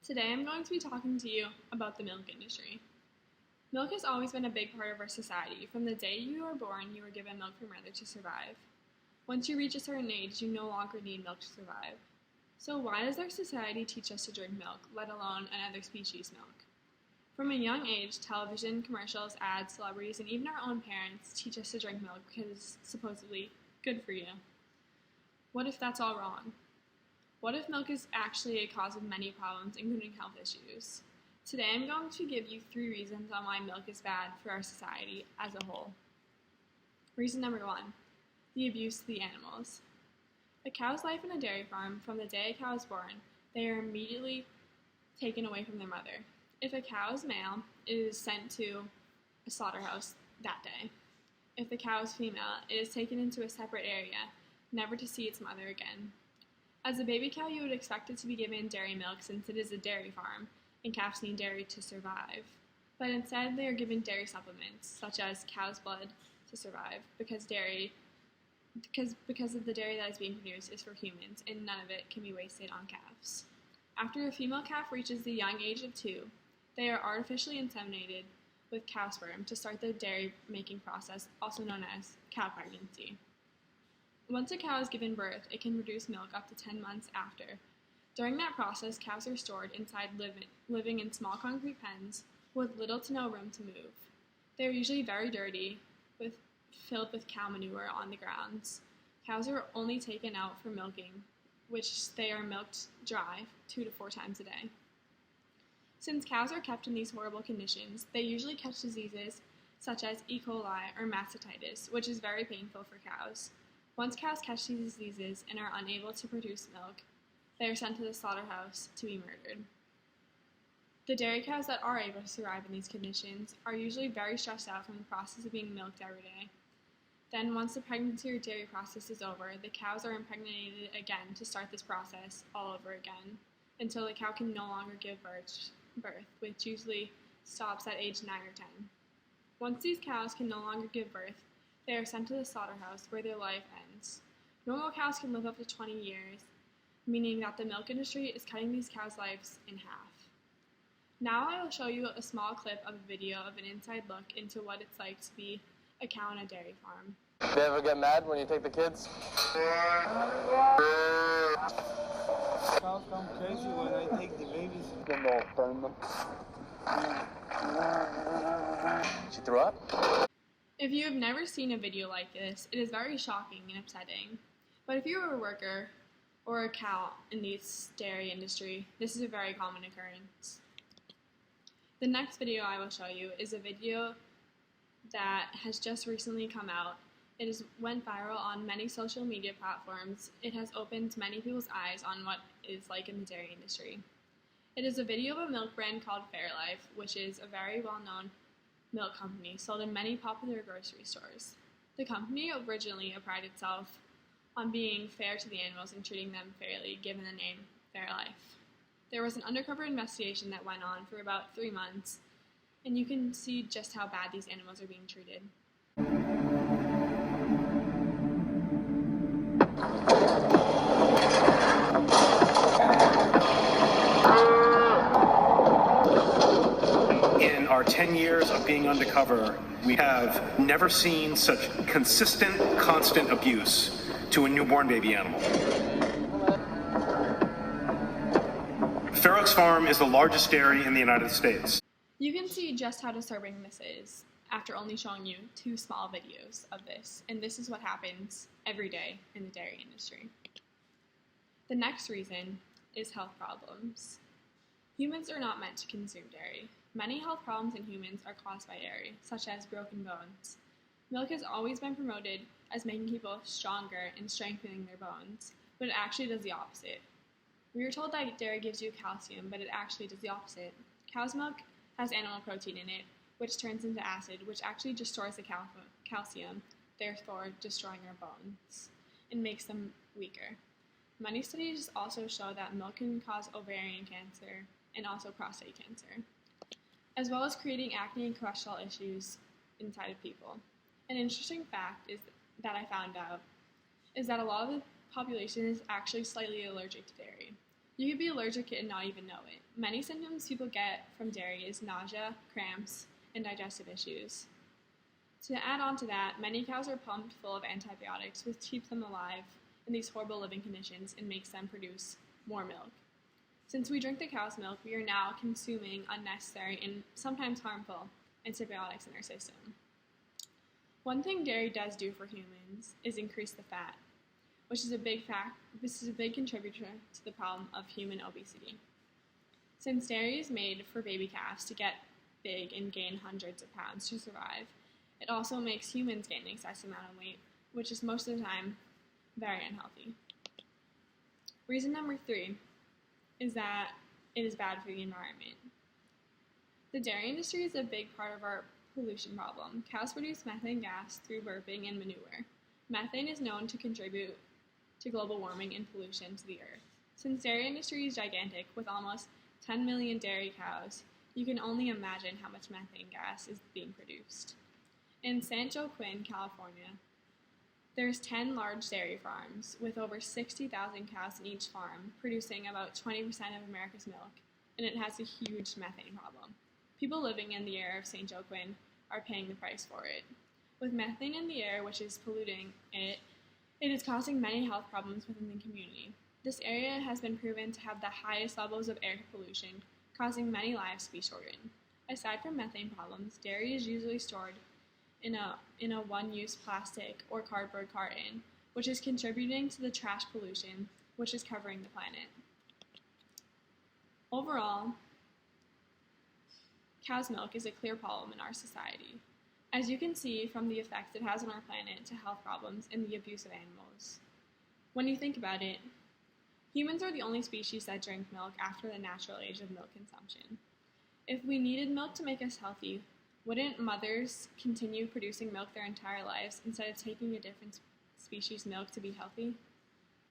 Today I'm going to be talking to you about the milk industry. Milk has always been a big part of our society. From the day you were born, you were given milk from your mother to survive. Once you reach a certain age, you no longer need milk to survive. So why does our society teach us to drink milk, let alone another species' milk? From a young age, television, commercials, ads, celebrities, and even our own parents teach us to drink milk because it's supposedly good for you. What if that's all wrong? What if milk is actually a cause of many problems, including health issues? Today I'm going to give you 3 reasons on why milk is bad for our society as a whole. Reason number 1, the abuse of the animals. A cow's life in a dairy farm, from the day a cow is born, they are immediately taken away from their mother. If a cow is male, it is sent to a slaughterhouse that day. If the cow is female, it is taken into a separate area, never to see its mother again. As a baby cow, you would expect it to be given dairy milk since it is a dairy farm, and calves need dairy to survive. But instead, they are given dairy supplements, such as cow's blood, to survive, because of the dairy that is being produced is for humans, and none of it can be wasted on calves. After a female calf reaches the young age of 2, they are artificially inseminated with cow sperm to start the dairy-making process, also known as cow pregnancy. Once a cow is given birth, it can produce milk up to 10 months after. During that process, cows are stored inside living in small concrete pens with little to no room to move. They are usually very dirty, filled with cow manure on the grounds. Cows are only taken out for milking, which they are milked dry 2 to 4 times a day. Since cows are kept in these horrible conditions, they usually catch diseases such as E. coli or mastitis, which is very painful for cows. Once cows catch these diseases and are unable to produce milk, they are sent to the slaughterhouse to be murdered. The dairy cows that are able to survive in these conditions are usually very stressed out from the process of being milked every day. Then, once the pregnancy or dairy process is over, the cows are impregnated again to start this process all over again, until the cow can no longer give birth, which usually stops at age 9 or 10. Once these cows can no longer give birth, they are sent to the slaughterhouse where their life ends. Normal cows can live up to 20 years, meaning that the milk industry is cutting these cows' lives in half. Now I will show you a small clip of a video of an inside look into what it's like to be a cow on a dairy farm. Do you ever get mad when you take the kids? Cows come crazy when I take the babies. She threw up? If you have never seen a video like this, it is very shocking and upsetting. But if you are a worker or a cow in the dairy industry, this is a very common occurrence. The next video I will show you is a video that has just recently come out. It has went viral on many social media platforms. It has opened many people's eyes on what it is like in the dairy industry. It is a video of a milk brand called Fairlife, which is a very well-known milk company sold in many popular grocery stores. The company originally prided itself on being fair to the animals and treating them fairly, given the name Fairlife. There was an undercover investigation that went on for about 3 months, and you can see just how bad these animals are being treated. In our 10 years of being undercover, we have never seen such consistent, constant abuse to a newborn baby animal. Fair Oaks Farm is the largest dairy in the United States. You can see just how disturbing this is after only showing you 2 small videos of this, and this is what happens every day in the dairy industry. The next reason is health problems. Humans are not meant to consume dairy. Many health problems in humans are caused by dairy, such as broken bones. Milk has always been promoted as making people stronger and strengthening their bones, but it actually does the opposite. We are told that dairy gives you calcium, but it actually does the opposite. Cow's milk has animal protein in it, which turns into acid, which actually destroys the calcium, therefore destroying our bones, and makes them weaker. Many studies also show that milk can cause ovarian cancer and also prostate cancer, as well as creating acne and cholesterol issues inside of people. An interesting fact that I found out is that a lot of the population is actually slightly allergic to dairy. You could be allergic and not even know it. Many symptoms people get from dairy is nausea, cramps, and digestive issues. To add on to that, many cows are pumped full of antibiotics, which keep them alive in these horrible living conditions and makes them produce more milk. Since we drink the cow's milk, we are now consuming unnecessary and sometimes harmful antibiotics in our system. One thing dairy does do for humans is increase the fat, which is a big contributor to the problem of human obesity. Since dairy is made for baby calves to get big and gain hundreds of pounds to survive, it also makes humans gain an excessive amount of weight, which is most of the time very unhealthy. Reason number 3 is that it is bad for the environment. The dairy industry is a big part of our pollution problem. Cows produce methane gas through burping and manure. Methane is known to contribute to global warming and pollution to the earth. Since dairy industry is gigantic, with almost 10 million dairy cows, you can only imagine how much methane gas is being produced. In San Joaquin, California, there's 10 large dairy farms with over 60,000 cows in each farm, producing about 20% of America's milk, and it has a huge methane problem. People living in the area of St. Joaquin are paying the price for it. With methane in the air, which is polluting it, it is causing many health problems within the community. This area has been proven to have the highest levels of air pollution, causing many lives to be shortened. Aside from methane problems, dairy is usually stored in a one-use plastic or cardboard carton, which is contributing to the trash pollution, which is covering the planet. Overall, cow's milk is a clear problem in our society, as you can see from the effects it has on our planet to health problems and the abuse of animals. When you think about it, humans are the only species that drink milk after the natural age of milk consumption. If we needed milk to make us healthy, wouldn't mothers continue producing milk their entire lives instead of taking a different species' milk to be healthy?